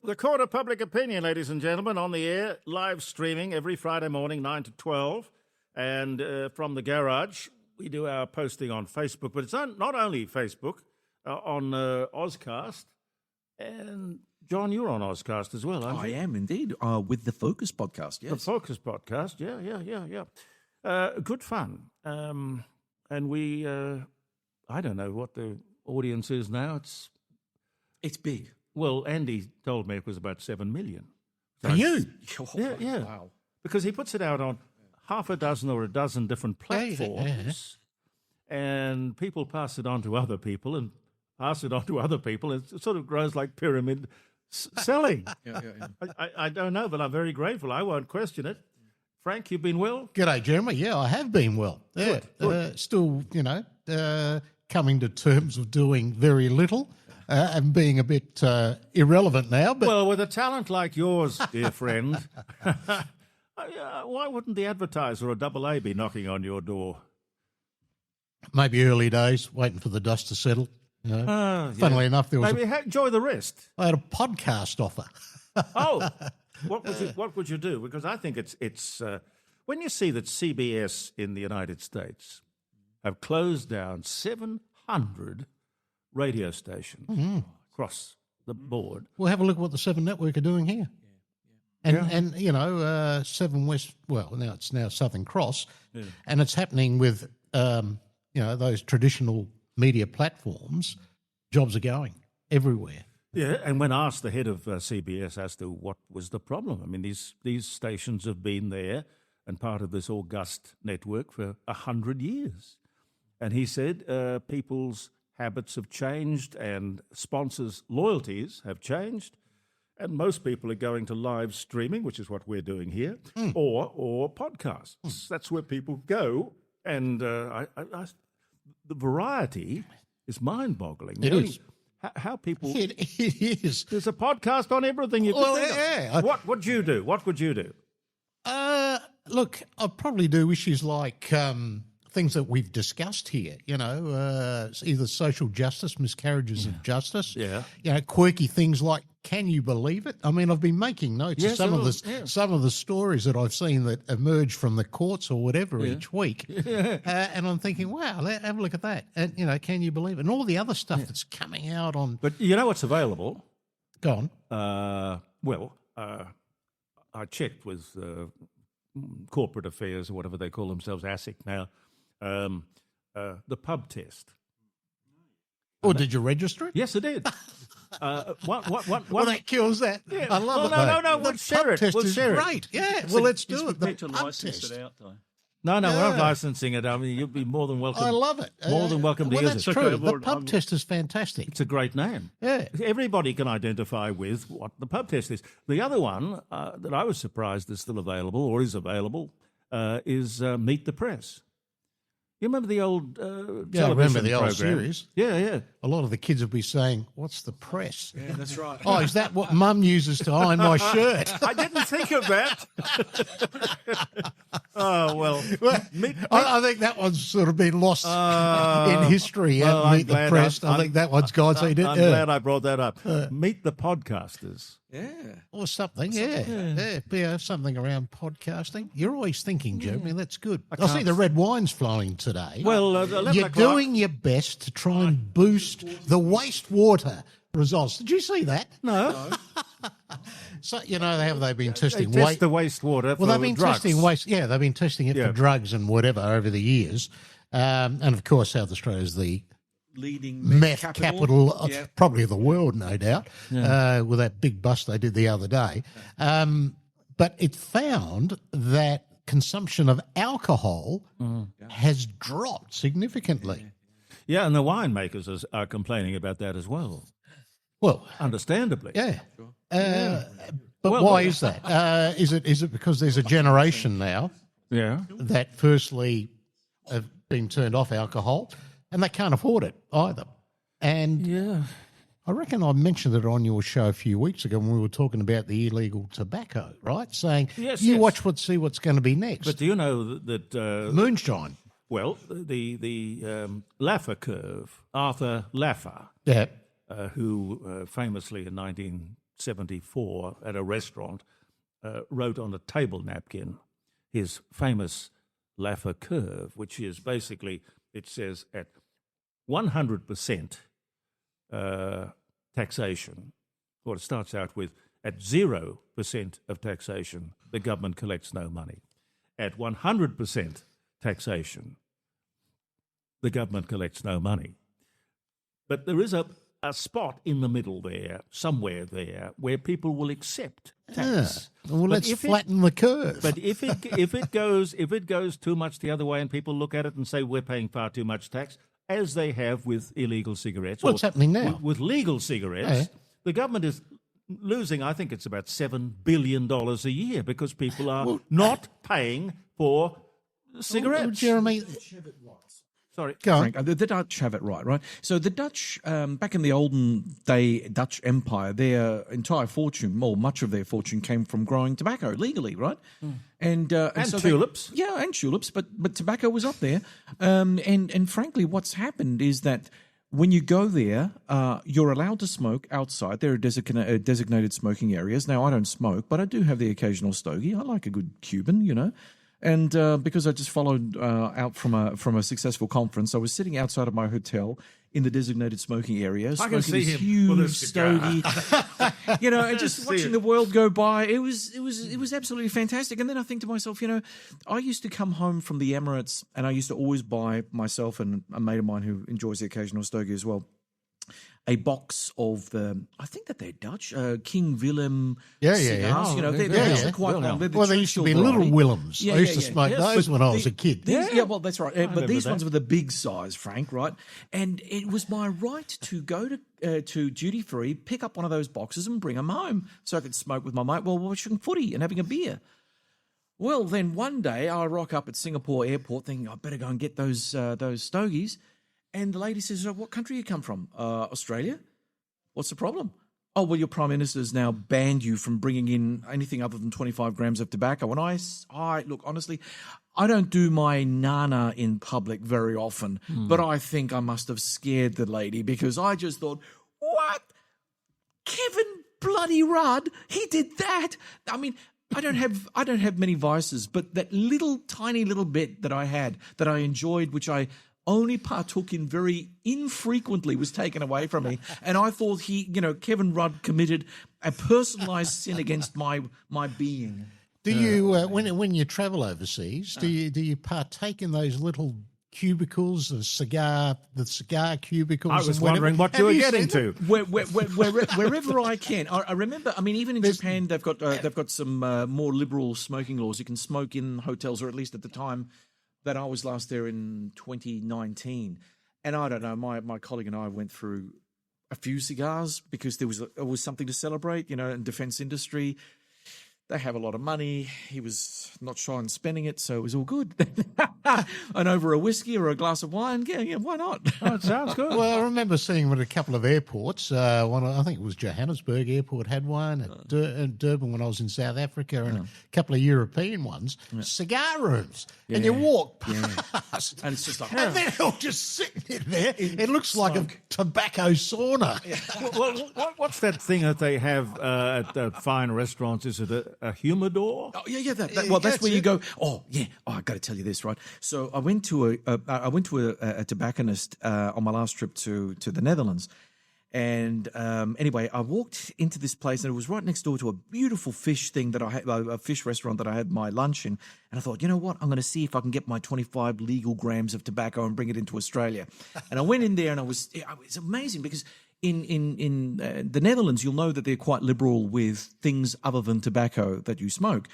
The Court of Public Opinion, ladies and gentlemen, on the air, live streaming every Friday morning, 9 to 12. And from the garage, we do our posting on Facebook. But it's not only Facebook, on Ozcast. And, John, you're on Ozcast as well, aren't you? I am indeed, with the Focus podcast, yes. The Focus podcast, yeah. Good fun. And we, I don't know what the audience is now. It's big. Well, Andy told me it was about 7 million. For you? Yeah. Wow. Because he puts it out on half a dozen or a dozen different platforms, and people pass it on to other people and pass it on to other people. It sort of grows like pyramid selling. I don't know, but I'm very grateful. I won't question it. Frank, you've been well? G'day, Jeremy. Yeah, I have been well. Yeah, Good. Still, coming to terms of doing very little. And being a bit irrelevant now. But well, with a talent like yours, dear friend, why wouldn't the advertiser or Double A be knocking on your door? Maybe early days, waiting for the dust to settle. Funnily enough, there was maybe enjoy the rest. I had a podcast offer. Oh, what would you do? Because I think it's when you see that CBS in the United States have closed down 700 radio station across the board. We'll have a look at what the Seven Network are doing here. And 7 West, well, it's now Southern Cross, and it's happening with, those traditional media platforms. Jobs are going everywhere. Yeah, and when asked, the head of CBS as to what was the problem, I mean, these stations have been there and part of this august network for 100 years. And he said people's habits have changed and sponsors' loyalties have changed, and most people are going to live streaming, which is what we're doing here, or podcasts. That's where people go, and the variety is mind-boggling. It is. How people... It is. There's a podcast on everything you can think of. What would you do? What would you do? Look, I'd probably do issues like... things that we've discussed here, either social justice, miscarriages of justice, quirky things like, can you believe it? I mean, I've been making notes of some of the stories that I've seen that emerge from the courts or whatever each week, and I'm thinking, wow, have a look at that, and can you believe it? And all the other stuff that's coming out on. But you know what's available? Go on. I checked with corporate affairs or whatever they call themselves, ASIC now. The pub test. Or did you register it? Yes, I did. Well, that kills that. Yeah. I love it. No, we'll share it. Test We'll is share it. great. Yeah, well, let's do it. The to pub license test. it out, though. No, we're not licensing it. I mean, you'll be more than welcome. I love it. More than welcome to use that's it. true. Okay, The pub test is fantastic. It's a great name. Yeah. Everybody can identify with what the pub test is. The other one that I was surprised is still available or is available is Meet the Press. You remember the old television I remember the old program? series. Yeah. A lot of the kids will be saying, what's the press? Yeah, that's right. Oh, is that what Mum uses to iron my shirt? I didn't think of that. Oh, well. I think that one's sort of been lost in history. well, Meet the Press. I think that one's gone. So I'm glad I brought that up. Meet the Podcasters. Yeah. Or something, yeah. Something around podcasting. You're always thinking, Jeremy. That's good. I see the red wine's flowing today. Well, you're doing your best to try and boost the wastewater results. Did you see that? No. So they've been testing They test the wastewater for Well, they've been drugs. testing waste. Yeah, they've been testing it for drugs and whatever over the years. And of course, South Australia is the Leading meth capital of probably of the world, no doubt, with that big bust they did the other day. But it found that consumption of alcohol has dropped significantly. Yeah, and the winemakers are complaining about that as well. Well, understandably. Yeah. But why is that? Is it because there's a generation now that firstly have been turned off alcohol and they can't afford it either? And I reckon I mentioned it on your show a few weeks ago when we were talking about the illegal tobacco, right? Saying, see what's going to be next. But do you know that... moonshine. Well, the Laffer curve, Arthur Laffer, who famously in 1974 at a restaurant, wrote on a table napkin his famous Laffer curve, which is basically, it says at 100% taxation, or it starts out with at 0% of taxation, the government collects no money. At 100% taxation, the government collects no money. But there is a spot in the middle there, somewhere there, where people will accept tax. Well, let's flatten the curve. But if it goes too much the other way, and people look at it and say we're paying far too much tax, as they have with illegal cigarettes, what's happening now with legal cigarettes, the government is losing. I think it's about $7 billion a year because people are not paying for cigarettes. Jeremy. Sorry, Frank, the Dutch have it right? So the Dutch, back in the olden day Dutch Empire, their entire fortune, well, much of their fortune came from growing tobacco legally, right? And so tulips. And tulips, but tobacco was up there. And frankly, what's happened is that when you go there, you're allowed to smoke outside. There are designated smoking areas. Now, I don't smoke, but I do have the occasional stogie. I like a good Cuban, you know. And because I just followed out from a successful conference, I was sitting outside of my hotel in the designated smoking area, smoking see this him huge with a cigar. stogie, you know, and just watching the world go by. It was absolutely fantastic. And then I think to myself, you know, I used to come home from the Emirates, and I used to always buy myself and a mate of mine who enjoys the occasional stogie as well, a box of I think that they're Dutch, King Willem cigars. You know, they're actually quite long. Well, they used to be little Willems. I used to smoke those when I was a kid. Well, that's right. But these ones were the big size, Frank, right? And it was my right to go to duty free, pick up one of those boxes and bring them home so I could smoke with my mate while watching footy and having a beer. Well, then one day I rock up at Singapore airport thinking I better go and get those stogies. And the lady says, what country you come from? Australia. What's the problem? Oh, well, your Prime Minister has now banned you from bringing in anything other than 25 grams of tobacco. And I look, honestly, I don't do my nana in public very often, but I think I must have scared the lady because I just thought, what? Kevin bloody Rudd, he did that. I mean, I don't have many vices, but that tiny little bit that I had that I enjoyed, which I only partook in very infrequently, was taken away from me. And I thought Kevin Rudd committed a personalised sin against my being. Do you, when you travel overseas, do you partake in those little cubicles, the cigar cubicles? I was wondering what you were getting to. Wherever I can. I remember, I mean, even in Japan, they've got some more liberal smoking laws. You can smoke in hotels, or at least at the time that I was last there in 2019. And I don't know, my colleague and I went through a few cigars because there was something to celebrate, you know, in defense industry. They have a lot of money. He was not shy on spending it, so it was all good. And over a whiskey or a glass of wine, yeah, why not? Oh, it sounds good. Well, I remember seeing him at a couple of airports. I think it was Johannesburg Airport had one, at Durban when I was in South Africa, and a couple of European ones. Cigar rooms. And you walk past. And it's just like... And they're all just sitting in there. It looks like a tobacco sauna. What's that thing that they have at fine restaurants? Is it a humidor? Oh yeah. That's where you go. Oh yeah. Oh, I got to tell you this, right? So I went to a tobacconist on my last trip to the Netherlands, and anyway, I walked into this place, and it was right next door to a beautiful fish thing that I had, a fish restaurant that I had my lunch in. And I thought, you know what? I'm going to see if I can get my 25 legal grams of tobacco and bring it into Australia. And I went in there, and it's amazing because in the Netherlands, you'll know that they're quite liberal with things other than tobacco that you smoke.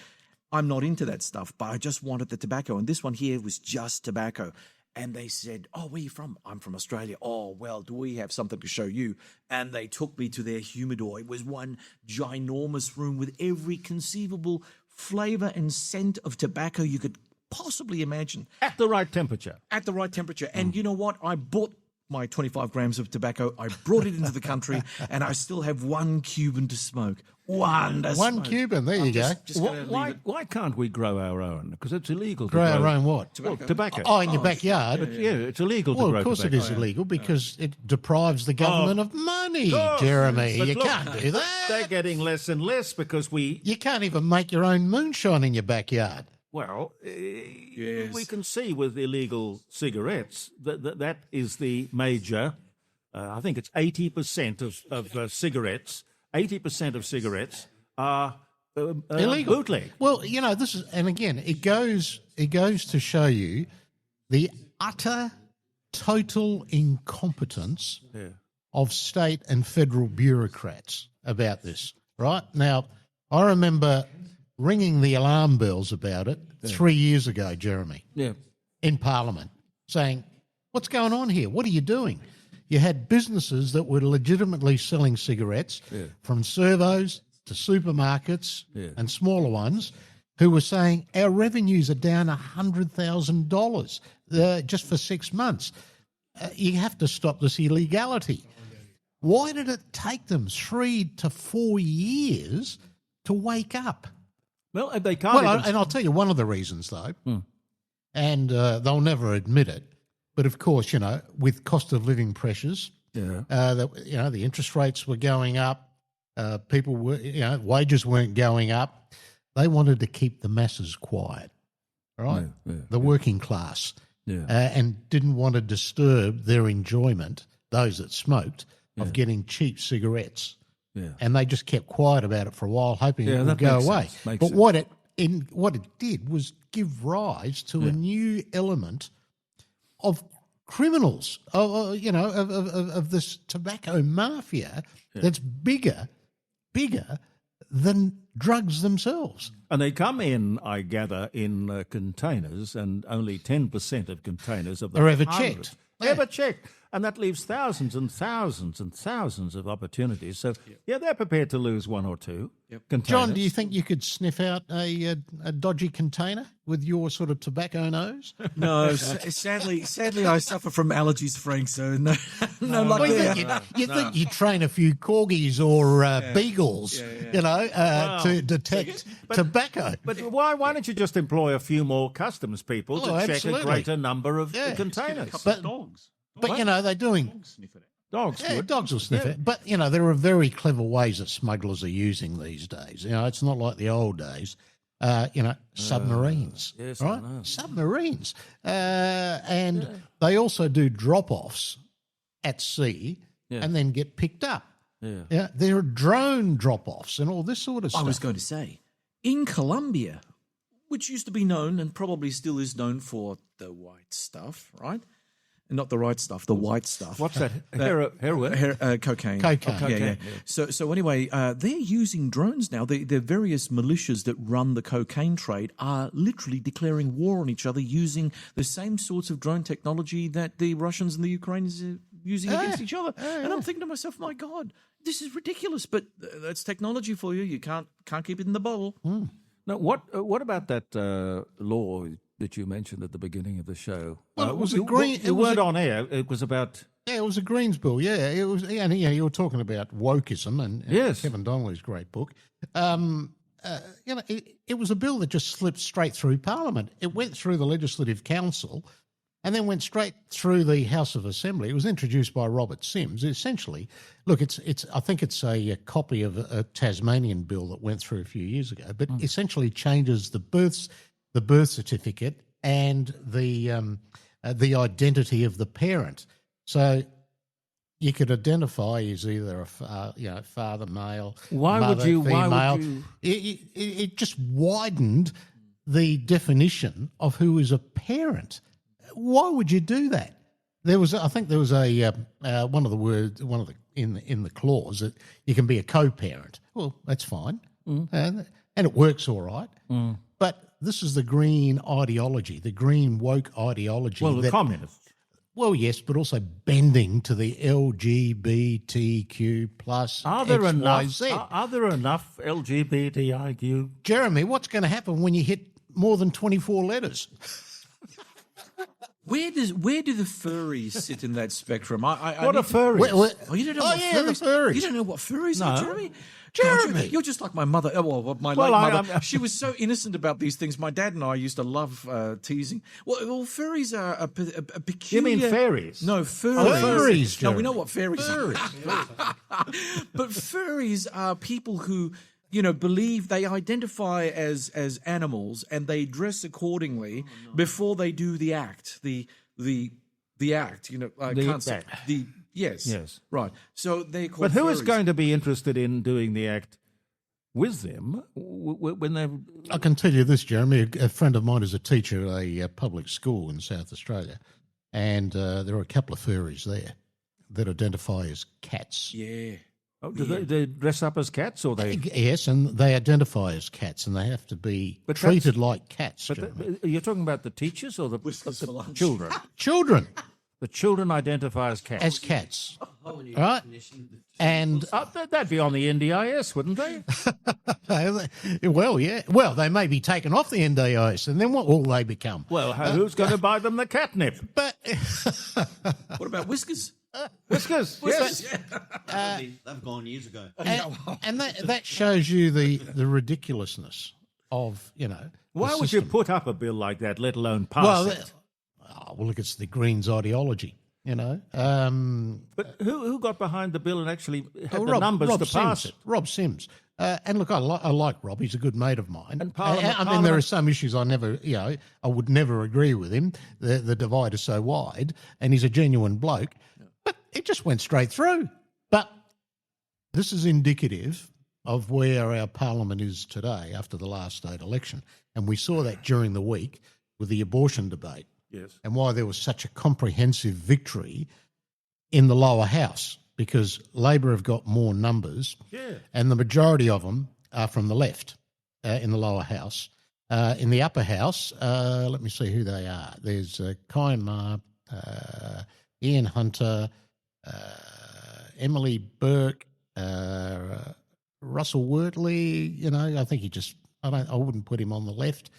I'm not into that stuff, but I just wanted the tobacco. And this one here was just tobacco. And they said, oh, where are you from? I'm from Australia. Oh, well, do we have something to show you? And they took me to their humidor. It was one ginormous room with every conceivable flavour and scent of tobacco you could possibly imagine. At the right temperature. At the right temperature. And you know what? I bought my 25 grams of tobacco. I brought it into the country, and I still have 1 Cuban to smoke. One Cuban, there you go. Why can't we grow our own? Because it's illegal to grow our own what? Tobacco. Oh, in your backyard? But it's illegal to grow of course tobacco. it is illegal because it deprives the government of money, Jeremy. But you look, can't do that. They're getting less and less because You can't even make your own moonshine in your backyard. Well, we can see with illegal cigarettes that is the major. I think it's 80% of cigarettes. 80% of cigarettes are illegal, bootleg. Well, this is, and again, it goes to show you the utter, total incompetence of state and federal bureaucrats about this. Right now, I remember ringing the alarm bells about it 3 years ago, Jeremy. Yeah. In Parliament, saying, "What's going on here? What are you doing?" You had businesses that were legitimately selling cigarettes, from servos to supermarkets and smaller ones, who were saying our revenues are down $100,000 just for 6 months. You have to stop this illegality. Why did it take them 3 to 4 years to wake up? Well, they can't. And I'll tell you one of the reasons, though, and they'll never admit it. But of course, with cost of living pressures, the interest rates were going up. People were, wages weren't going up. They wanted to keep the masses quiet, right? The working class, and didn't want to disturb their enjoyment, those that smoked, of getting cheap cigarettes. Yeah. And they just kept quiet about it for a while, hoping it would go away. But what it did was give rise to a new element of criminals, of this tobacco mafia that's bigger than drugs themselves. And they come in, I gather, in containers, and only 10% of containers of the are ever hundreds checked. Ever checked. And that leaves thousands and thousands and thousands of opportunities. So, they're prepared to lose one or two containers. John, do you think you could sniff out a dodgy container with your sort of tobacco nose? No, sadly, I suffer from allergies, Frank, so no luck there. You think you train a few corgis or beagles, to detect tobacco. But why don't you just employ a few more customs people to check a greater number of containers? Dogs. But, they're doing... Dogs sniff it out. Dogs would. Dogs will sniff it. But, there are very clever ways that smugglers are using these days. It's not like the old days. Submarines, right? Submarines. And they also do drop-offs at sea and then get picked up. Yeah. There are drone drop-offs and all this sort of stuff. I was going to say, in Colombia, which used to be known and probably still is known for the white stuff, right? Not the right stuff, the white stuff. What's that? Heroin? Cocaine. Cocaine. Yeah. So anyway, they're using drones now. The various militias that run the cocaine trade are literally declaring war on each other using the same sorts of drone technology that the Russians and the Ukrainians are using against each other. And I'm thinking to myself, my God, this is ridiculous. But that's technology for you. You can't keep it in the bottle. Now, what about that law that you mentioned at the beginning of the show? Well, it was a green. You weren't on air. It was about. Yeah, it was a Greens bill. Yeah, it was. Yeah, you were talking about wokeism and Kevin Donnelly's great book. It was a bill that just slipped straight through Parliament. It went through the Legislative Council, and then went straight through the House of Assembly. It was introduced by Robert Sims. Essentially, look, it's. I think it's a copy of a Tasmanian bill that went through a few years ago, but essentially changes the birth certificate and the identity of the parent. So you could identify as either a father male, mother female. Why would you? It just widened the definition of who is a parent. Why would you do that? I think there was one of the words, in the clause that you can be a co-parent. Well, that's fine, and it works all right. But this is the green ideology, the green woke ideology. Well, the communists. Well, yes, but also bending to the LGBTQ plus. Are there enough LGBTIQ? Jeremy, what's going to happen when you hit more than 24 letters? Where do the furries sit in that spectrum? What are furries? Oh, you don't know what the furries? furries. You don't know what furries are, Jeremy? Jeremy! You're just like my mother. My late mother. She was so innocent about these things. My dad and I used to love teasing. Well, furries are a peculiar... You mean fairies? No, furries. Oh, furries, No, we know what fairies are. But furries are people who... believe they identify as animals and they dress accordingly before they do the act. The act, Yes. Right. So they're called But who furries. is going to be interested in doing the act with them when they... I can tell you this, Jeremy. A friend of mine is a teacher at a public school in South Australia, and there are a couple of furries there that identify as cats. Yeah. Oh, do they dress up as cats, or they? Yes, and they identify as cats, and they have to be treated like cats. But you're talking about the teachers or the children? Children. The children identify as cats. As cats, right? And that'd be on the NDIS, wouldn't they? well, yeah. Well, they may be taken off the NDIS, and then what will they become? Well, who's going to buy them the catnip? But What about Whiskers? Whiskers. Yes. They've gone years ago. and that shows you the ridiculousness of Why would you put up a bill like that, let alone pass it? Well, look, it's the Greens' ideology, But who got behind the bill and actually had the numbers to pass it? Rob Sims. And look, I like Rob. He's a good mate of mine. And there are some issues I would never agree with him. The divide is so wide, and he's a genuine bloke. But it just went straight through. But this is indicative of where our parliament is today after the last state election. And we saw that during the week with the abortion debate. Yes. And why there was such a comprehensive victory in the lower house, because Labor have got more numbers, and the majority of them are from the left in the lower house. In the upper house, let me see who they are. There's Kyan Ma, Ian Hunter, Emily Burke, Russell Wortley. I think I wouldn't put him on the left.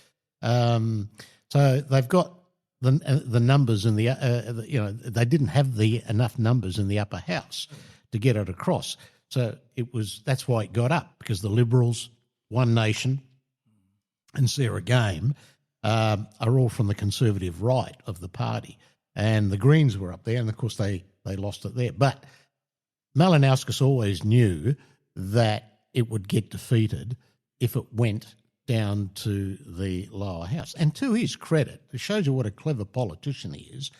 So they've got the numbers in they didn't have enough numbers in the upper house to get it across. So that's why it got up, because the Liberals, One Nation, and Sarah Game are all from the conservative right of the party, and the Greens were up there, and of course they lost it there. But Malinowskis always knew that it would get defeated if it went down to the lower house. And to his credit, it shows you what a clever politician he is.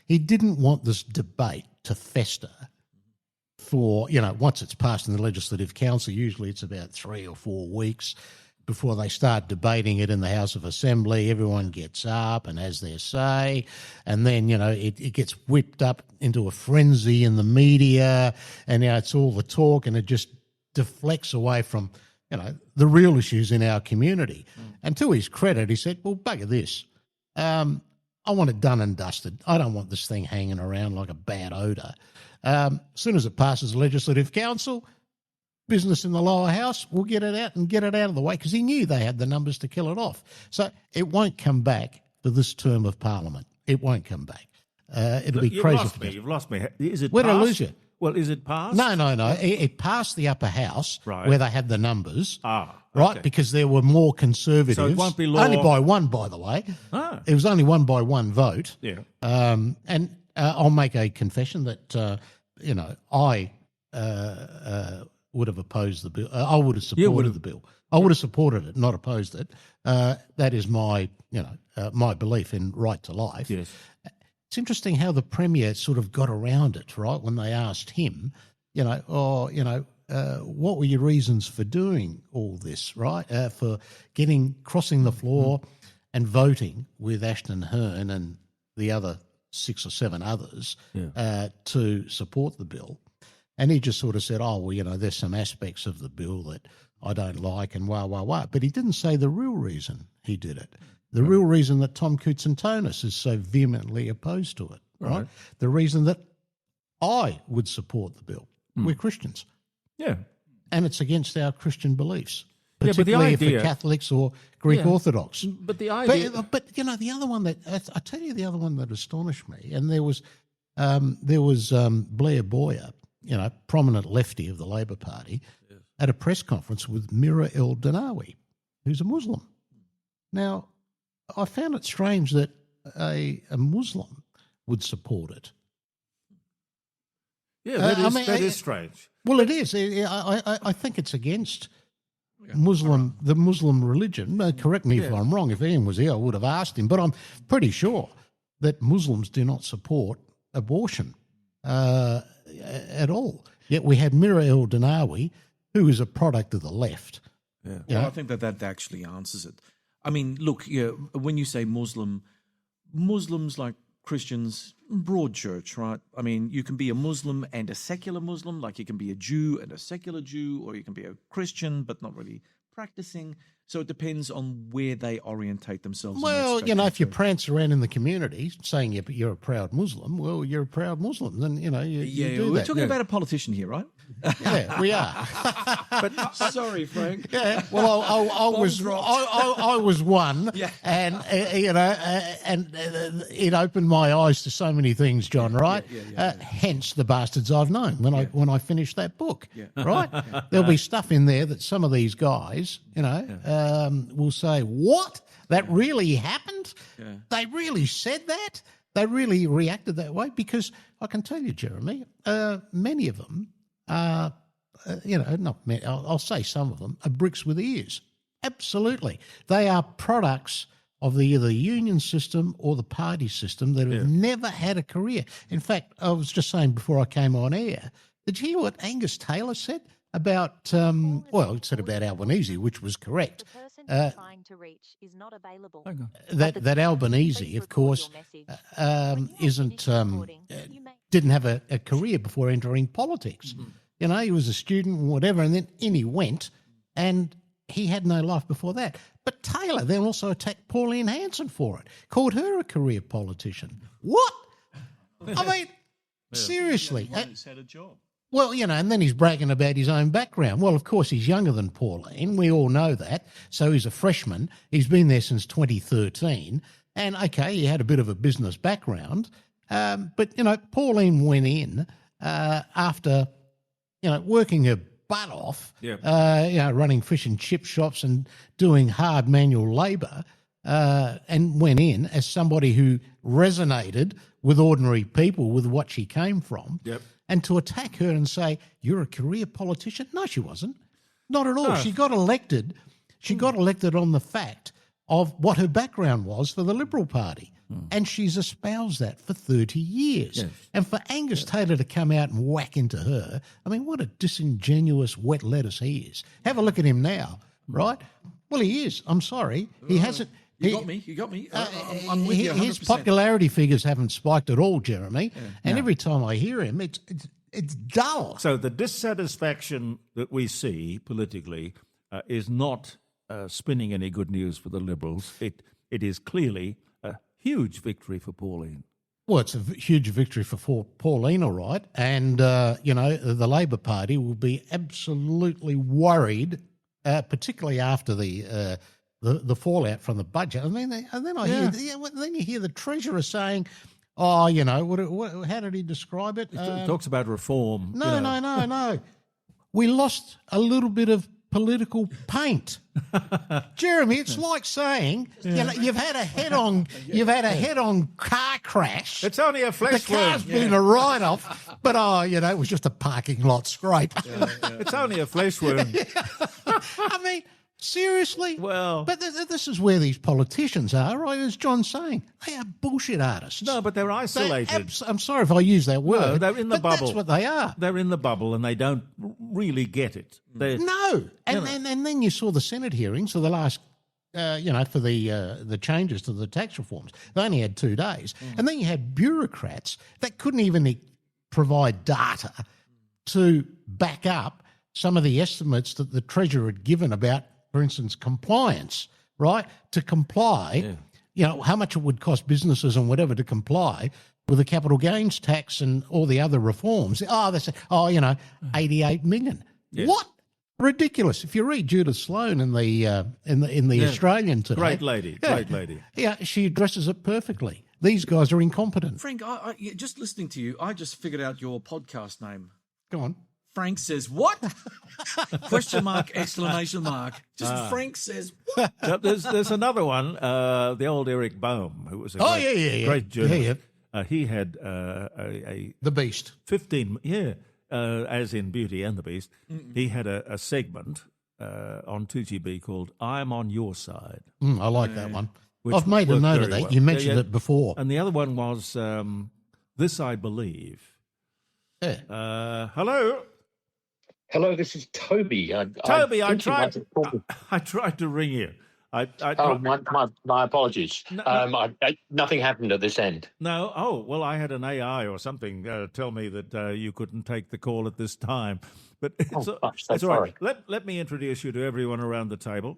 He didn't want this debate to fester for, once it's passed in the Legislative Council, usually it's about 3 or 4 weeks before they start debating it in the House of Assembly. Everyone gets up and has their say, and then, it gets whipped up into a frenzy in the media, and it's all the talk, and it just deflects away from the real issues in our community. And to his credit, he said, well, bugger this. I want it done and dusted. I don't want this thing hanging around like a bad odour. As soon as it passes the Legislative Council, business in the lower house, we'll get it out of the way, because he knew they had the numbers to kill it off. So it won't come back for this term of Parliament. It won't come back. It'll be crazy. You've lost me. Is it Where did I passed? lose you? Well, is it passed? No. It passed the upper house, right, where they had the numbers, right, okay, because there were more conservatives. So it won't be law. Only by one, by the way. It was only 1-by-1 vote. Yeah. And I'll make a confession that, I would have opposed the bill. I would have supported the bill. I would have supported it, not opposed it. That is my, my belief in right to life. Yes. It's interesting how the Premier sort of got around it, right, when they asked him, what were your reasons for doing all this, right, for crossing the floor and voting with Ashton Hearn and the other 6 or 7 others to support the bill. And he just sort of said, there's some aspects of the bill that I don't like and wah. But he didn't say the real reason he did it. The real reason that Tom Koutsantonis is so vehemently opposed to it, right? The reason that I would support the bill. We're Christians. Yeah. And it's against our Christian beliefs. particularly if idea- they're Catholics or Greek Orthodox. But the idea... But the other one that I tell you, the other one that astonished me, and there was Blair Boyer, prominent lefty of the Labor Party, at a press conference with Mira El Danawi, who's a Muslim. Now, I found it strange that a Muslim would support it. Yeah, that is strange. Well, it is. I think it's against the Muslim religion. Correct me if I'm wrong. If Ian was here, I would have asked him. But I'm pretty sure that Muslims do not support abortion at all. Yet we had Mira El Danawi, who is a product of the left. Yeah. Well, I think that actually answers it. I mean, look, when you say Muslims like Christians, broad church, right? I mean, you can be a Muslim and a secular Muslim, like you can be a Jew and a secular Jew, or you can be a Christian but not really practicing. So it depends on where they orientate themselves. Well, if you prance around in the community saying you're a proud Muslim, well, you're a proud Muslim. Then, you do that. We're talking about a politician here, right? Yeah, we are. But sorry, Frank. Yeah. Well, I was one, and and it opened my eyes to so many things, John. Right? Hence the bastards I've known when I finished that book. Yeah. Right? There'll be stuff in there that some of these guys, will say, "What? That really happened? Yeah. They really said that? They really reacted that way?" Because I can tell you, Jeremy, many of them. Not many, I'll say some of them are bricks with ears. Absolutely. They are products of either the union system or the party system that have never had a career. In fact, I was just saying before I came on air, did you hear what Angus Taylor said about, he said about Albanese, which was correct. The person trying to reach is not available. That Albanese, of course, didn't have a career before entering politics. Mm-hmm. He was a student and whatever, and then in he went, and he had no life before that. But Taylor then also attacked Pauline Hanson for it, called her a career politician. What? I mean, seriously. He's had a job. Well, and then he's bragging about his own background. Well, of course, he's younger than Pauline. We all know that. So he's a freshman. He's been there since 2013. And, okay, he had a bit of a business background. But, Pauline went in after, working her butt off, running fish and chip shops and doing hard manual labour, and went in as somebody who resonated with ordinary people, with what she came from. Yep. And to attack her and say, "You're a career politician?" No, she wasn't. Not at all. No. She got elected. She got elected on the fact of what her background was for the Liberal Party. And she's espoused that for 30 years. Yes. And for Angus Taylor to come out and whack into her, I mean, what a disingenuous wet lettuce he is. Have a look at him now, right? Well, he is. I'm sorry. He hasn't... You got me. I'm with you 100%. His popularity figures haven't spiked at all, Jeremy. Yeah. And every time I hear him, it's dull. So the dissatisfaction that we see politically is not spinning any good news for the Liberals. It is clearly a huge victory for Pauline. Well, it's a huge victory for Pauline, all right. And, the Labor Party will be absolutely worried, particularly after the fallout from the budget. I mean, then you hear the Treasurer saying, "Oh, how did he describe it?" He talks about reform. No. We lost a little bit of political paint. Jeremy, it's like saying you've had a head-on car crash. It's only a flesh wound. The car's been a write-off, but it was just a parking lot scrape. It's only a flesh wound. I mean, seriously? Well... But this is where these politicians are, right? As John's saying, they are bullshit artists. No, but they're isolated. I'm sorry if I use that word. No, they're in the bubble. That's what they are. They're in the bubble and they don't really get it. No. And then you saw the Senate hearings for the last, for the changes to the tax reforms. They only had 2 days. And then you had bureaucrats that couldn't even provide data to back up some of the estimates that the Treasurer had given about, for instance, compliance, right? To comply, how much it would cost businesses and whatever to comply with the capital gains tax and all the other reforms. They said, 88 million. Yes. What? Ridiculous. If you read Judith Sloan in the Australian today, great lady. Yeah, she addresses it perfectly. These guys are incompetent. Frank, just listening to you, I just figured out your podcast name. Go on. Frank says what? Question mark, exclamation mark. Just Frank says what? Now, there's another one, the old Eric Boehm, who was a great journalist. He had The Beast. 15, as in Beauty and the Beast. He had a segment on 2GB called I'm on Your Side. I like that one. I've made a note of that. Well. You mentioned it before. And the other one was This I Believe. Yeah. Hello? Hello, this is Toby. Toby, I tried to ring you. My apologies. Nothing happened at this end. No. Oh, well, I had an AI or something tell me that you couldn't take the call at this time. But it's all right. Let me introduce you to everyone around the table.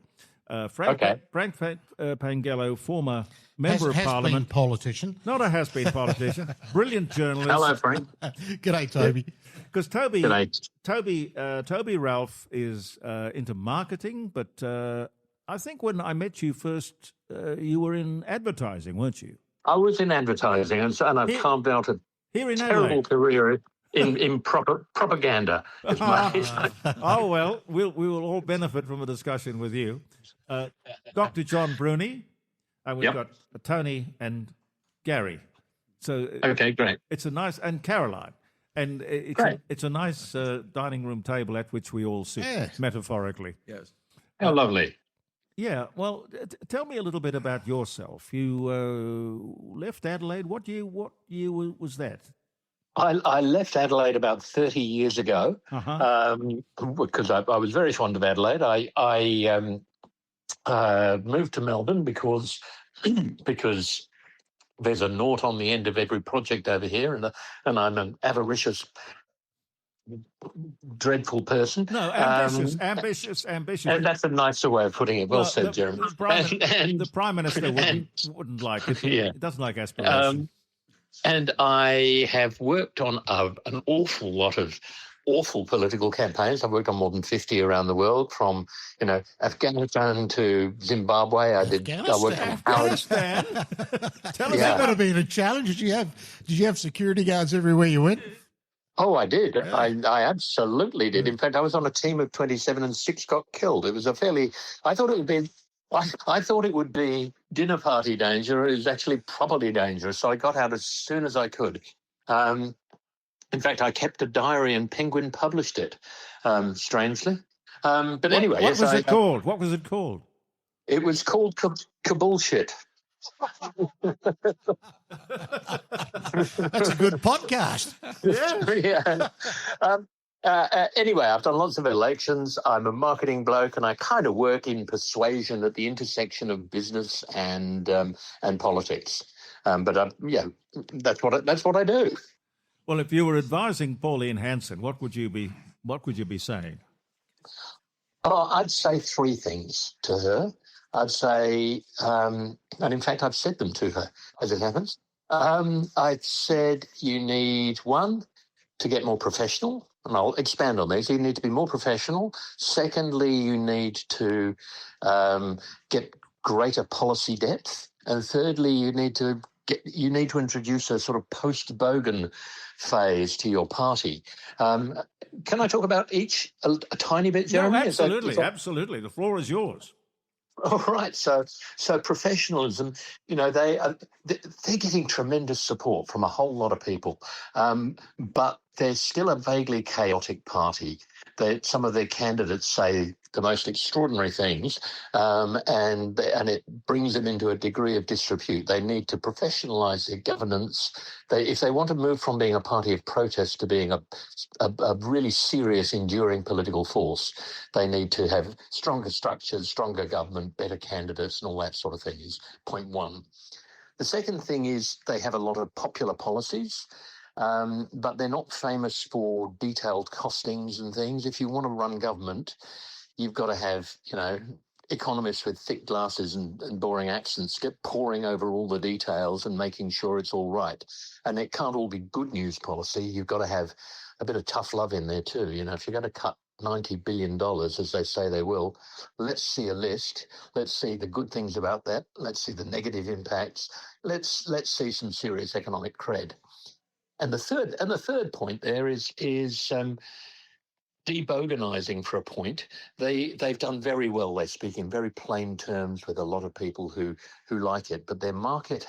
Frank Pangallo, former member of Parliament. Been politician. Not a has-been politician. Brilliant journalist. Hello, Frank. G'day, Toby. Because Toby Ralph is into marketing, but I think when I met you first, you were in advertising, weren't you? I was in advertising, and I've carved out a terrible career in propaganda. Oh, well, we will all benefit from a discussion with you. Dr. John Bruni, and we've got Tony and Gary. So okay, great. It's a nice, and Caroline. And it's a nice dining room table at which we all sit, metaphorically. Yes. How lovely. Yeah, well, tell me a little bit about yourself. You left Adelaide. What year was that? I left Adelaide about 30 years ago because I was very fond of Adelaide. I moved to Melbourne because there's a naught on the end of every project over here, and I'm an avaricious, dreadful person. No, ambitious. And that's a nicer way of putting it. Well said, Jeremy. The Prime Minister wouldn't like it. He doesn't like aspiration. And I have worked on an awful lot of awful political campaigns. I've worked on more than 50 around the world, from Afghanistan to Zimbabwe. I worked on Afghanistan. Tell us that would have been a challenge. Did you have security guards everywhere you went? Oh, I did. Yeah. I absolutely did. In fact, I was on a team of 27 and 6 got killed. It was I thought it would be dinner party danger. It was actually property dangerous. So I got out as soon as I could. In fact, I kept a diary and Penguin published it, strangely. But anyway. What was it called? What was it called? It was called Cabullshit. That's a good podcast. Anyway, I've done lots of elections. I'm a marketing bloke, and I kind of work in persuasion at the intersection of business and politics. But that's what I do. Well, if you were advising Pauline Hanson, what would you be saying? Oh, I'd say 3 things to her. I'd say, and in fact, I've said them to her as it happens. I'd said you need, 1, to get more professional, and I'll expand on these. You need to be more professional. Secondly, you need to get greater policy depth. And thirdly, you need to introduce a sort of post-Bogan phase to your party. Can I talk about each a tiny bit, Jeremy? No, absolutely, absolutely. The floor is yours. All right. So professionalism, they're getting tremendous support from a whole lot of people, but they're still a vaguely chaotic party. Some of their candidates say the most extraordinary things, and it brings them into a degree of disrepute. They need to professionalise their governance. If they want to move from being a party of protest to being a really serious, enduring political force, they need to have stronger structures, stronger government, better candidates, and all that sort of thing is point 1. The second thing is they have a lot of popular policies, but they're not famous for detailed costings and things. If you want to run government, you've got to have, economists with thick glasses and boring accents get poring over all the details and making sure it's all right. And it can't all be good news policy. You've got to have a bit of tough love in there too. If you're going to cut $90 billion, as they say they will. Let's see a list. Let's see the good things about that. Let's see the negative impacts. Let's see some serious economic cred. And the third point there is deboganizing for a point. They've done very well. They speak in very plain terms with a lot of people who like it, but their market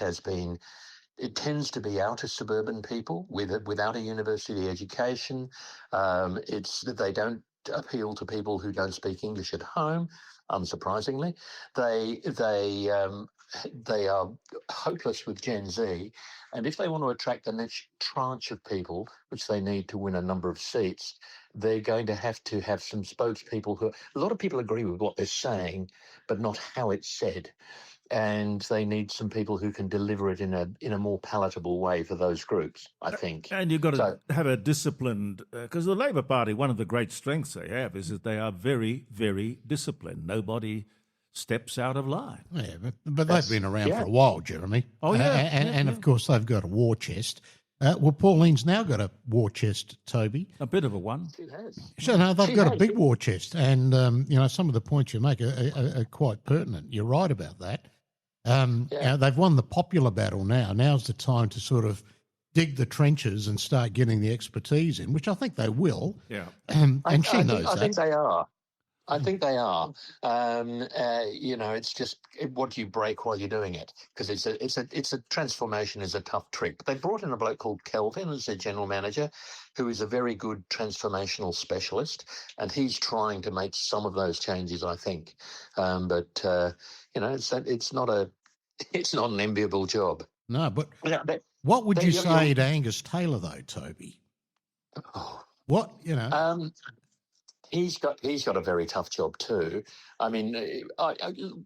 it tends to be outer suburban people without a university education. They don't appeal to people who don't speak English at home. Unsurprisingly, they are hopeless with Gen Z, and if they want to attract the next tranche of people, which they need to win a number of seats, they're going to have some spokespeople who a lot of people agree with what they're saying, but not how it's said. And they need some people who can deliver it in a more palatable way for those groups, I think. And you've got to have a disciplined, because the Labor Party, one of the great strengths they have is that they are very, very disciplined. Nobody steps out of line. Yeah, but they've been around for a while, Jeremy. Oh, yeah. And of course, they've got a war chest. Well, Pauline's now got a war chest, Toby. A bit of a one. She has. So no, they've got a big war chest. And, some of the points you make are quite pertinent. You're right about that. They've won the popular battle now. Now's the time to sort of dig the trenches and start getting the expertise in, which I think they will. Yeah. And she knows that. I think they are. I think they are. It's just what do you break while you're doing it? Because it's a transformation is a tough trick. But they brought in a bloke called Kelvin as their general manager, who is a very good transformational specialist, and he's trying to make some of those changes, I think. It's not an enviable job. No, but what would you say to Angus Taylor though, Toby? Oh, what He's got a very tough job too. I mean,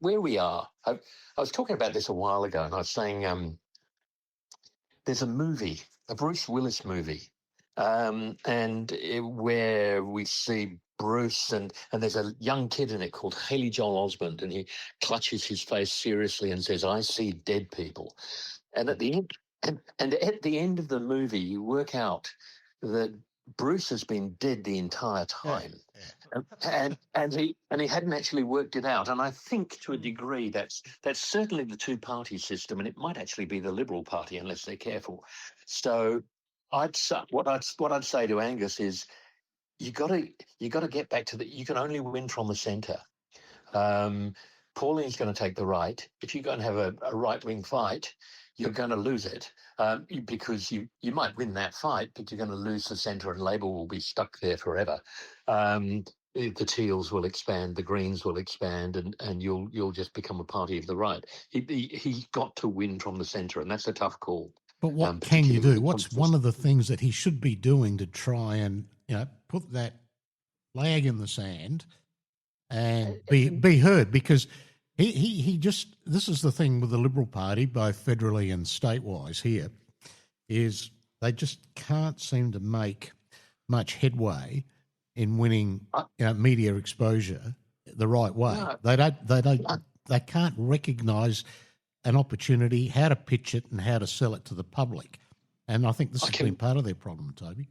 where we are, I was talking about this a while ago, and I was saying there's a movie, a Bruce Willis movie, where we see Bruce and there's a young kid in it called Haley Joel Osment, and he clutches his face seriously and says, "I see dead people," and at the end of the movie, you work out that Bruce has been dead the entire time. Yeah. And he hadn't actually worked it out. And I think to a degree that's certainly the two-party system, and it might actually be the Liberal Party unless they're careful. So what I'd say to Angus is you got to get back to you can only win from the centre. Pauline's going to take the right. If you go and have a right-wing fight, you're going to lose it because you might win that fight, but you're going to lose the centre, and Labor will be stuck there forever. The Teals will expand, the Greens will expand, and you'll just become a party of the right. He's got to win from the centre, and that's a tough call. But what can you do? What's one of the things that he should be doing to try and put that flag in the sand and be heard? Because he just, this is the thing with the Liberal Party, both federally and state-wise here, is they just can't seem to make much headway in winning media exposure the right way. No. They can't recognise an opportunity, how to pitch it and how to sell it to the public. And I think this has been part of their problem, Toby.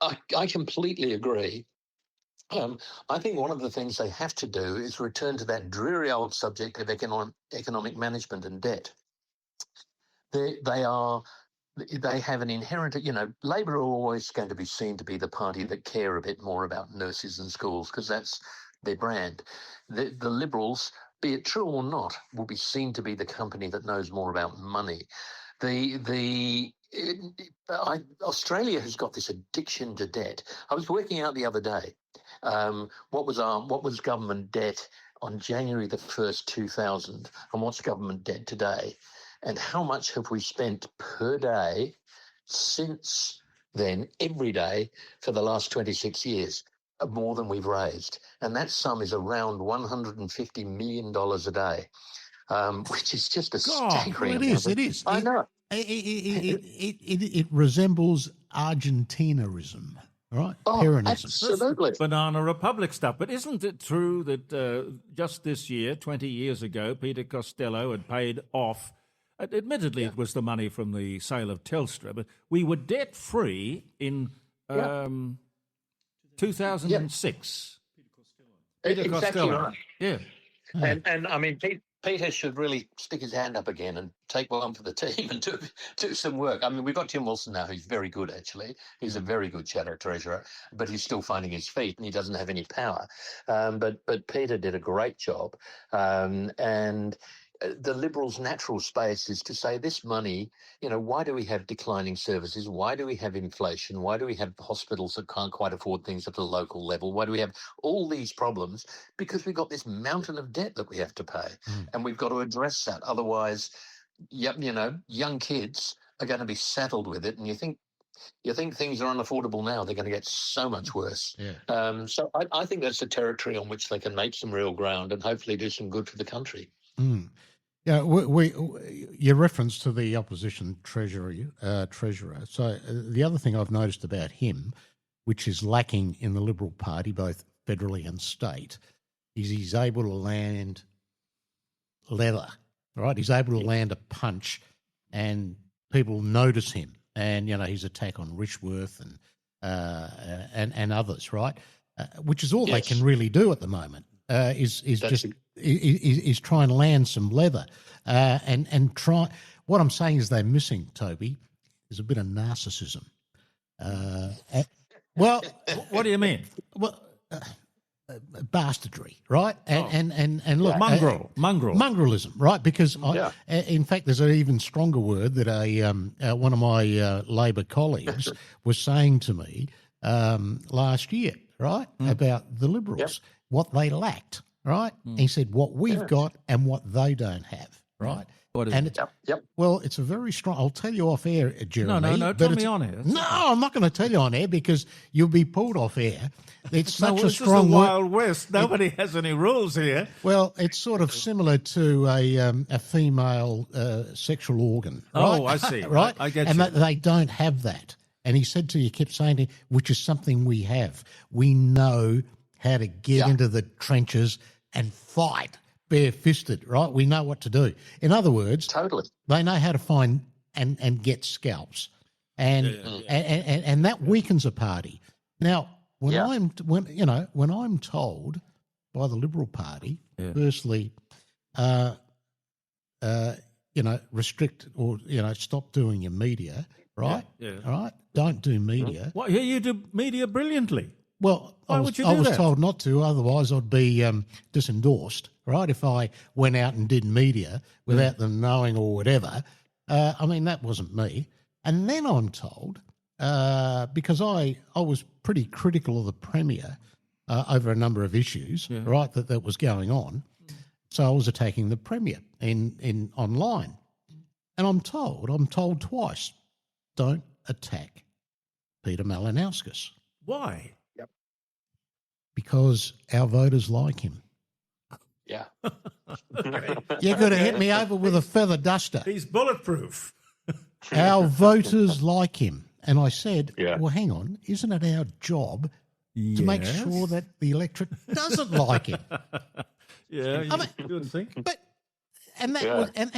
I completely agree. I think one of the things they have to do is return to that dreary old subject of economic management and debt. They have an inherent, Labor are always going to be seen to be the party that care a bit more about nurses and schools because that's their brand. The Liberals, be it true or not, will be seen to be the company that knows more about money. Australia has got this addiction to debt. I was working out the other day what was government debt on January the 1st, 2000, and what's government debt today, and how much have we spent per day since then, every day, for the last 26 years, more than we've raised. And that sum is around $150 million a day, which is just a staggering. It is. I know. It resembles Argentinarism, right? Peronism. Absolutely. Banana Republic stuff. But isn't it true that just this year, 20 years ago, Peter Costello had paid off, admittedly it was the money from the sale of Telstra, but we were debt-free in 2006. Exactly Costello. right. Yeah. And I mean, Peter should really stick his hand up again and take one for the team and do some work. I mean, we've got Tim Wilson now, who's very good, actually. He's a very good shadow treasurer, but he's still finding his feet and he doesn't have any power. But Peter did a great job. And the Liberals' natural space is to say this money, why do we have declining services? Why do we have inflation? Why do we have hospitals that can't quite afford things at the local level? Why do we have all these problems? Because we've got this mountain of debt that we have to pay, and we've got to address that. Otherwise, young kids are going to be saddled with it, and you think things are unaffordable now, they're going to get so much worse. So I think that's a territory on which they can make some real ground and hopefully do some good for the country. Yeah, your reference to the opposition treasurer. So the other thing I've noticed about him, which is lacking in the Liberal Party, both federally and state, is he's able to land leather, right? He's able to land a punch, and people notice him. And his attack on Rishworth and others, right? Which is all they can really do at the moment. Is try and land some leather, and try. What I'm saying is they're missing, Toby, is a bit of narcissism. Well, what do you mean? Well, bastardry, right? And look, mongrellism, right? Because in fact, there's an even stronger word that one of my Labor colleagues was saying to me last year, right, about the Liberals, what they lacked, right? He said what we've got and what they don't have, right? What is and it? Well, it's a very strong. I'll tell you off air, Jeremy. No. Tell me on air. No, I'm not going to tell you on air because you'll be pulled off air. It's such a strong This is the word. Wild West. Nobody has any rules here. Well, it's sort of similar to a female sexual organ. Right? Oh, I see. Right? I get and you. And they don't have that. And he said to you, kept saying to you, which is something we have. We know how to get into the trenches and fight bare-fisted, right? We know what to do. In other words, they know how to find and get scalps. And that weakens a party. Now, when I'm told by the Liberal Party, firstly, restrict or stop doing your media, right? All right, don't do media. Well, you do media brilliantly. Well, I was told not to, otherwise I'd be disendorsed, right? If I went out and did media without them knowing or whatever. That wasn't me. And then I'm told, because I was pretty critical of the Premier over a number of issues, right, that was going on. So I was attacking the Premier in online. And I'm told twice, don't attack Peter Malinauskas. Why? Because our voters like him. Yeah. You're going to hit me over with a feather duster. He's bulletproof. Our voters like him. And I said, well, hang on, isn't it our job to make sure that the electorate doesn't like him? You would think. But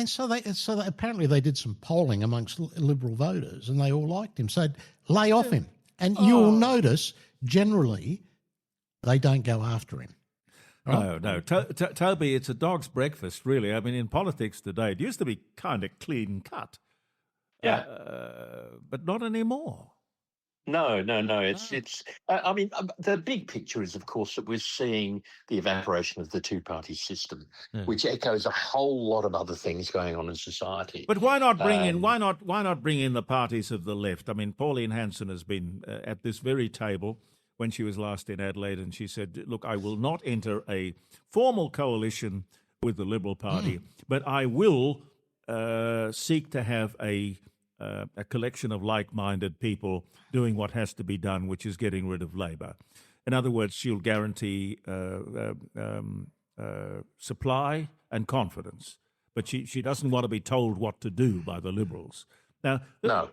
so apparently they did some polling amongst Liberal voters and they all liked him. So lay off him. And you'll notice generally they don't go after him. Right? No. Toby, it's a dog's breakfast, really. I mean, in politics today, it used to be kind of clean cut. But not anymore. No. It's. The big picture is, of course, that we're seeing the evaporation of the two-party system, which echoes a whole lot of other things going on in society. But why not bring in? Why not bring in the parties of the left? I mean, Pauline Hanson has been at this very table when she was last in Adelaide, and she said, "Look, I will not enter a formal coalition with the Liberal Party, but I will seek to have a collection of like-minded people doing what has to be done, which is getting rid of Labor." In other words, she'll guarantee supply and confidence, but she doesn't want to be told what to do by the Liberals. Now,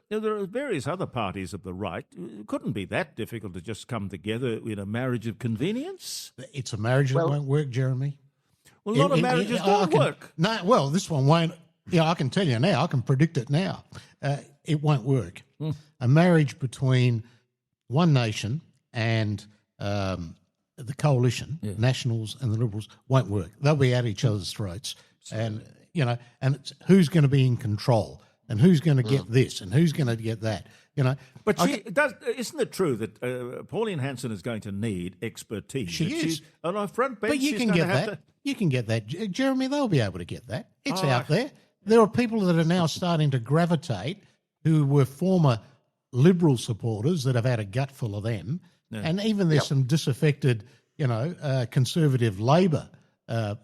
there are various other parties of the right. It couldn't be that difficult to just come together in a marriage of convenience. It's a marriage that won't work, Jeremy. Well, a lot of marriages don't work. No, well, this one won't. I can tell you now. I can predict it now. It won't work. A marriage between one nation and the coalition, Nationals and the Liberals, won't work. They'll be at each other's throats, and and it's who's going to be in control and who's going to get this and who's going to get that. But isn't it true that Pauline Hanson is going to need expertise? She is. She's on a front bench. But you can get that. You can get that. Jeremy, they'll be able to get that. It's out there. There are people that are now starting to gravitate who were former Liberal supporters that have had a gut full of them. Yeah. And even there's some disaffected, conservative Labor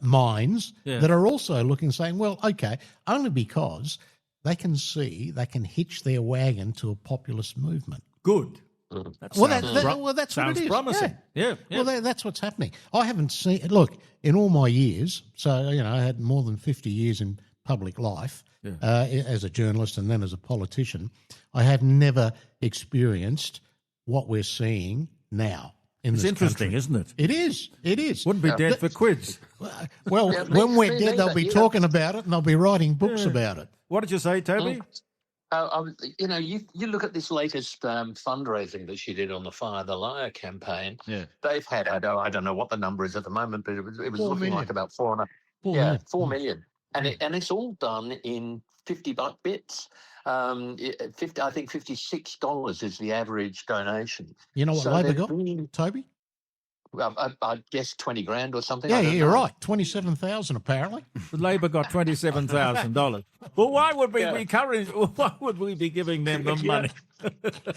minds that are also looking, saying, well, okay, only because they can see they can hitch their wagon to a populist movement. Good. That's what it is. Promising. Yeah. Well, that's what's happening. I haven't seen. Look, in all my years, so I had more than 50 years in public life as a journalist and then as a politician. I have never experienced what we're seeing now. It's interesting, country. Isn't it? It is. It is. Wouldn't be dead for quids. Well, when we're dead, they'll be talking about it and they'll be writing books about it. What did you say, Toby? You look at this latest fundraising that she did on the Fire the Liar campaign. Yeah. They've had, I don't know what the number is at the moment, but it was looking like about 4 million. And it's all done in $50 bits. I think $56 is the average donation. You know what Labor got, Toby? I guess 20 grand or something. Yeah, you're right. 27,000 apparently. Labor got $27,000. Well, why would we be Why would we be giving them the money?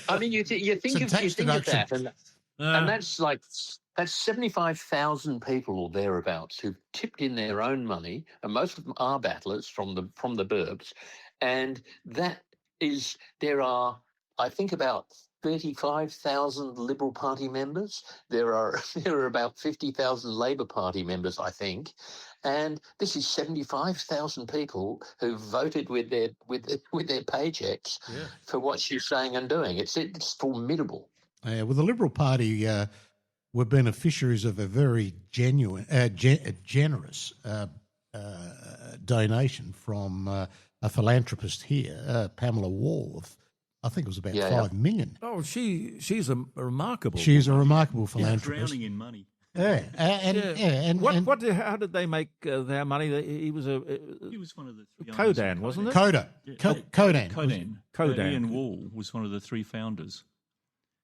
I mean, you think of that, and that's 75,000 people or thereabouts who've tipped in their own money, and most of them are battlers from the burbs, and there are, I think, about 35,000 Liberal Party members. There are about 50,000 Labor Party members, I think, and this is 75,000 people who voted with their paychecks for what she's saying and doing. It's formidable. Well, the Liberal Party were beneficiaries of a very generous donation from a philanthropist here, Pamela Wall. I think it was about 5 million. Oh, she's a remarkable. She's a remarkable philanthropist. Drowning in money. How did they make their money? He was one of the three Codan, wasn't it? Codan. Codan. Ian Wall was one of the three founders.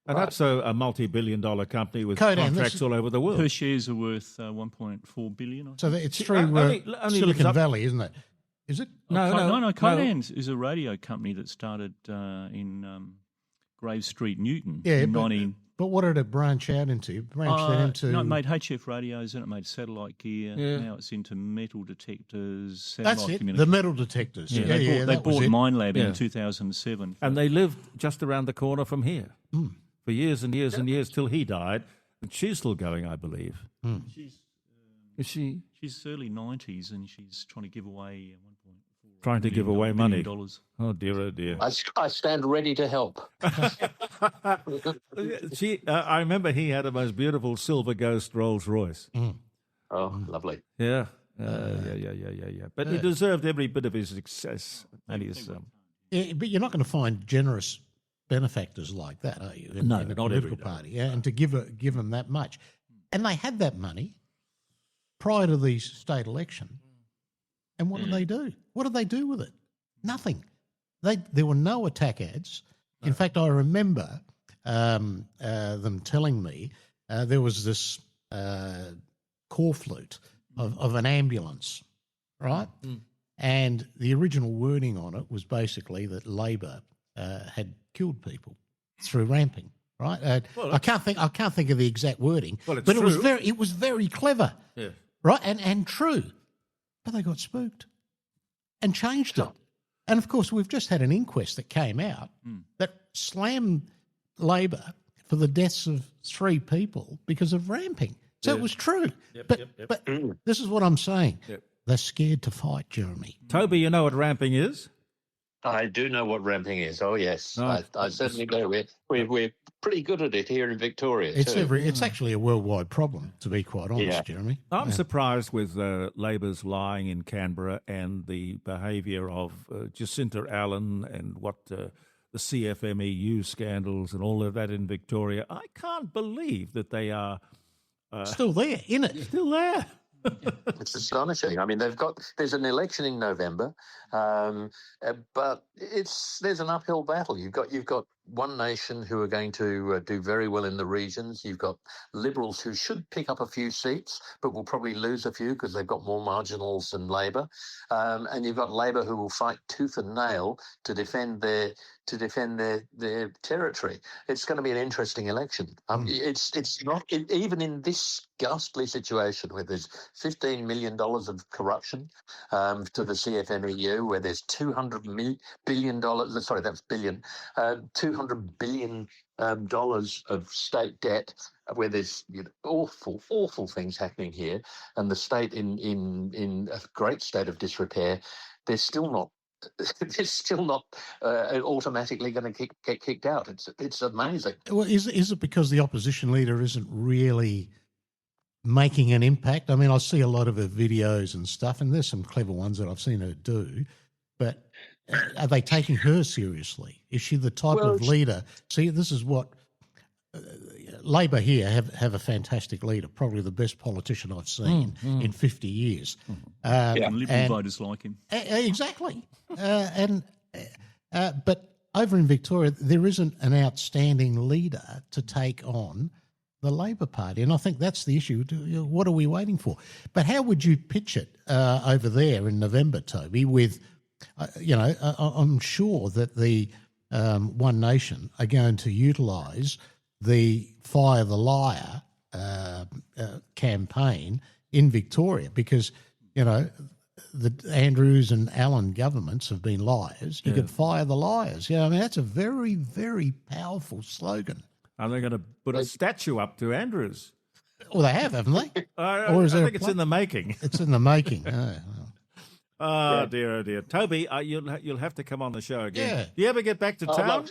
And that's a multi-billion-dollar company with contracts all over the world. Her shares are worth $1.4 billion. So it's through Silicon Valley, isn't it? Is it? No. Codan is a radio company that started in Grave Street, Newton. Yeah, but what did it branch out into? It made HF radios, and it made satellite gear. Yeah. Now it's into metal detectors, satellite communications. The metal detectors. They bought Minelab in 2007. And they lived just around the corner from here for years and years and years till he died. And she's still going, I believe. Is she? She's early 90s, and she's trying to give away money. Oh dear! I stand ready to help. I remember he had a most beautiful silver Ghost Rolls Royce. Oh, lovely. Yeah. But he deserved every bit of his success and his. But you're not going to find generous benefactors like that, are you? In the political party, and to give them that much, and they had that money prior to the state election. And what did they do? What did they do with it? Nothing. There were no attack ads. No. In fact, I remember them telling me there was this call flute of an ambulance, right? And the original wording on it was basically that Labor had killed people through ramping, right? I can't think of the exact wording, but true. It was very clever, right? And true. But they got spooked and changed it. And, of course, we've just had an inquest that came out that slammed Labor for the deaths of 3 people because of ramping. So it was true. But this is what I'm saying. They're scared to fight, Jeremy. Toby, you know what ramping is? I do know what ramping is. Oh, yes. I certainly do. We're pretty good at it here in Victoria, It's actually a worldwide problem, to be quite honest, Jeremy. I'm surprised with Labor's lying in Canberra and the behaviour of Jacinta Allen and what the CFMEU scandals and all of that in Victoria. I can't believe that they are Still there, in it. Still there. It's astonishing. I mean, there's an election in November, but there's an uphill battle. You've got One Nation who are going to do very well in the regions. You've got Liberals who should pick up a few seats, but will probably lose a few because they've got more marginals than Labor, and you've got Labor who will fight tooth and nail to defend their territory. It's going to be an interesting election. It's not even in this ghastly situation where there's $15 million of corruption to the CFMEU, where there's $200 billion. Sorry, that's billion. $200 billion of state debt, where there's awful things happening here, and the state in a great state of disrepair. They're still not automatically going to get kicked out. It's amazing. Well, is it because the opposition leader isn't really making an impact? I mean, I see a lot of her videos and stuff, and there's some clever ones that I've seen her do, but are they taking her seriously? Is she the type of leader? See, this is what Labor here have a fantastic leader, probably the best politician I've seen in 50 years. And Liberal voters like him. Exactly. But over in Victoria, there isn't an outstanding leader to take on the Labor Party, and I think that's the issue. What are we waiting for? But how would you pitch it over there in November, Toby, with, I'm sure that the One Nation are going to utilise the Fire the Liar campaign in Victoria because, the Andrews and Allen governments have been liars. You could fire the liars. I mean, that's a very, very powerful slogan. Are they going to put a statue up to Andrews? Well, they have, haven't they? Or is I think it's in the making. It's in the making. Oh, dear, oh, dear. Toby, you'll have to come on the show again. Yeah. Do you ever get back to town?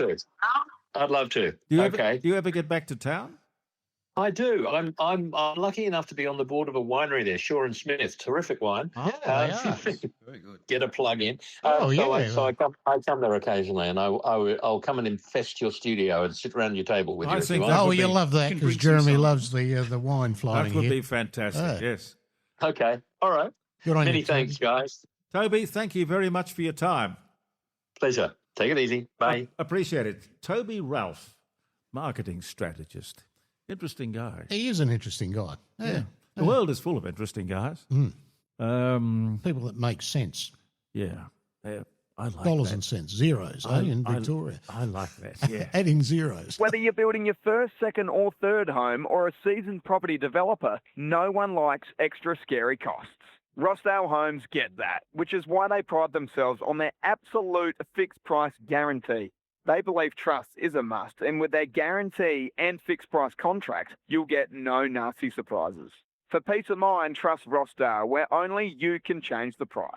I'd love to. Do you ever get back to town? I do. I'm lucky enough to be on the board of a winery there, Shaw and Smith. Terrific wine. Oh, Very good. Get a plug in. So I come there occasionally, and I'll come and infest your studio and sit around your table with you. I think you'll love that because Jeremy loves the wine flying. That would be fantastic. Yes. Okay. All right. Good on Many you, thanks, guys. Toby, thank you very much for your time. Pleasure. Take it easy. Bye. Appreciate it. Toby Ralph, marketing strategist. Interesting guy. He is an interesting guy. Yeah. The world is full of interesting guys. People that make sense. Yeah. I like dollars that. and cents, zeros in Victoria. I like that, yeah. Adding zeros. Whether you're building your first, second or third home or a seasoned property developer, no one likes extra scary costs. Rossdale Homes get that, which is why they pride themselves on their absolute fixed price guarantee. They believe trust is a must, and with their guarantee and fixed price contract, you'll get no nasty surprises. For peace of mind, trust Rossdale, where only you can change the price.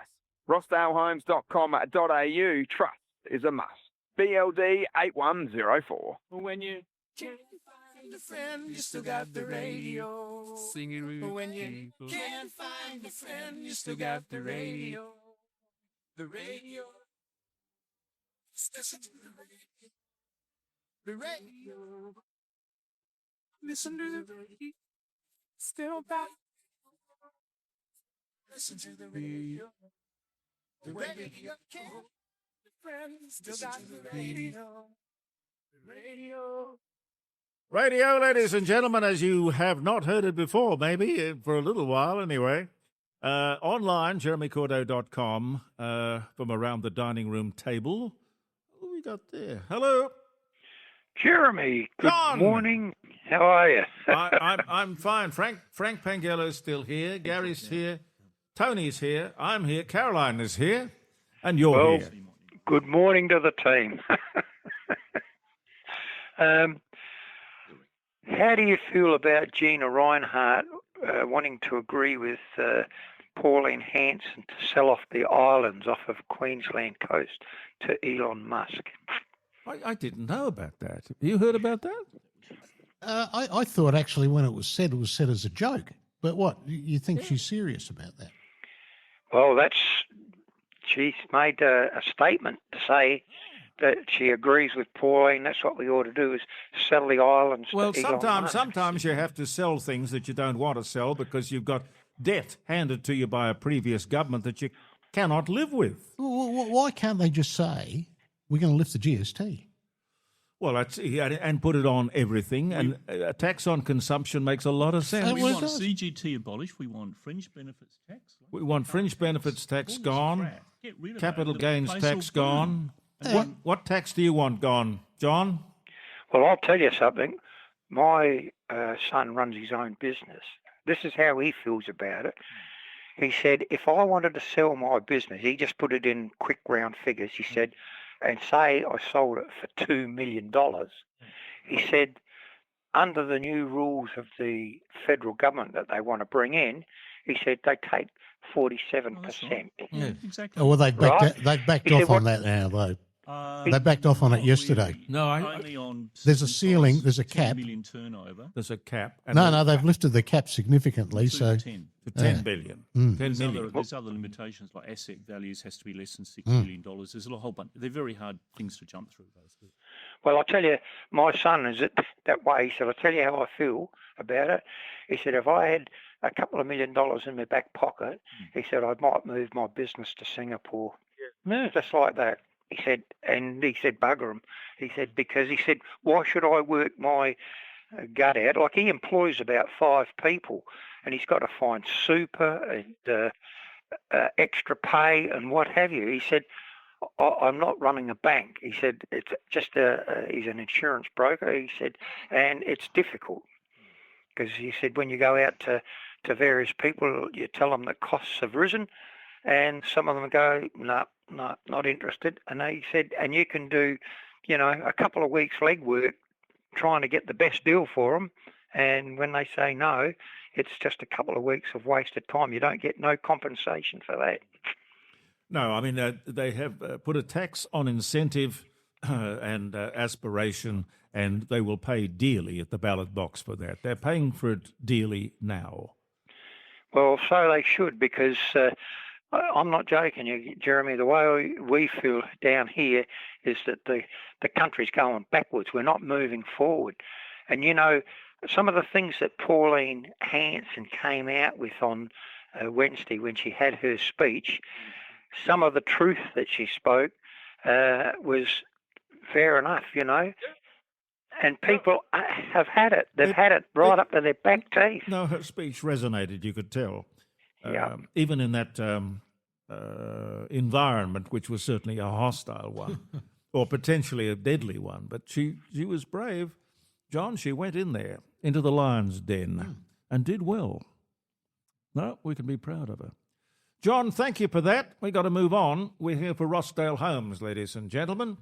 rossdalehomes.com.au, trust is a must. BLD 8104. When you can't find a friend, you still got the radio. Singing when you can't find a friend, you still got the radio. The radio. Listen to the radio. The radio. Listen to the radio. Still back. Listen to the radio. The radio. Can't the friends still got the radio. The radio. Radio, ladies and gentlemen, as you have not heard it before, maybe, for a little while anyway. Online, jeremycordeaux.com, from around the dining room table. What have we got there? Hello. Jeremy, good John. morning. How are you? I'm fine. Frank Pangallo's still here. Gary's here. Tony's here. I'm here. Caroline is here. And you're here. Good morning to the team. How do you feel about Gina Reinhardt wanting to agree with Pauline Hanson to sell off the islands off of Queensland coast to Elon Musk? I didn't know about that. Have you heard about that? I thought actually when it was said as a joke. But what, you think she's serious about that? Well, she's made a statement to say that she agrees with Pauline. That's what we ought to do, is sell the islands. Well, to Elon Musk. sometimes you have to sell things that you don't want to sell because you've got debt handed to you by a previous government that you cannot live with. Well, why can't they just say, we're going to lift the GST? Well, and put it on everything, and a tax on consumption makes a lot of sense. We want CGT abolished. We want fringe benefits tax. We want fringe benefits tax gone, Get rid of capital that. gains tax gone. What tax do you want gone, John? Well, I'll tell you something. My son runs his own business. This is how he feels about it. He said, if I wanted to sell my business, he just put it in quick round figures. He said, and say I sold it for $2 million. He said, under the new rules of the federal government that they want to bring in, he said they take 47%. Yeah, exactly. Oh, well, they've backed off on that now, though. They backed off on it yesterday. Only on there's a ceiling, there's a cap. 10 million turnover. There's a cap. No, they've lifted the cap significantly. To 10 billion. Mm. 10 million. There's other limitations, like asset values has to be less than $6 million. There's a whole bunch. They're very hard things to jump through, those. Well, I'll tell you, my son is that way. He said, I'll tell you how I feel about it. He said, if I had a couple of $1 million in my back pocket, he said, I might move my business to Singapore. Yeah. Just like that. He said, bugger him. He said, because he said, why should I work my gut out? Like, he employs about 5 people, and he's got to find super and extra pay and what have you. He said, I'm not running a bank. He said, it's just he's an insurance broker. He said, and it's difficult because he said, when you go out to various people, you tell them that costs have risen, and some of them go, no, not interested. And he said, and you can do, a couple of weeks legwork trying to get the best deal for them. And when they say no, it's just a couple of weeks of wasted time. You don't get no compensation for that. No, I mean, they have put a tax on incentive and aspiration, and they will pay dearly at the ballot box for that. They're paying for it dearly now. Well, so they should, because I'm not joking you, Jeremy. The way we feel down here is that the country's going backwards. We're not moving forward. And, some of the things that Pauline Hanson came out with on Wednesday when she had her speech, some of the truth that she spoke was fair enough, And people have had it. They've had it right up to their back teeth. No, her speech resonated, you could tell. Yeah. Even in that environment, which was certainly a hostile one, or potentially a deadly one. But she was brave. John, she went in there, into the lion's den, and did well. No, we can be proud of her. John, thank you for that. We've got to move on. We're here for Rossdale Homes, ladies and gentlemen.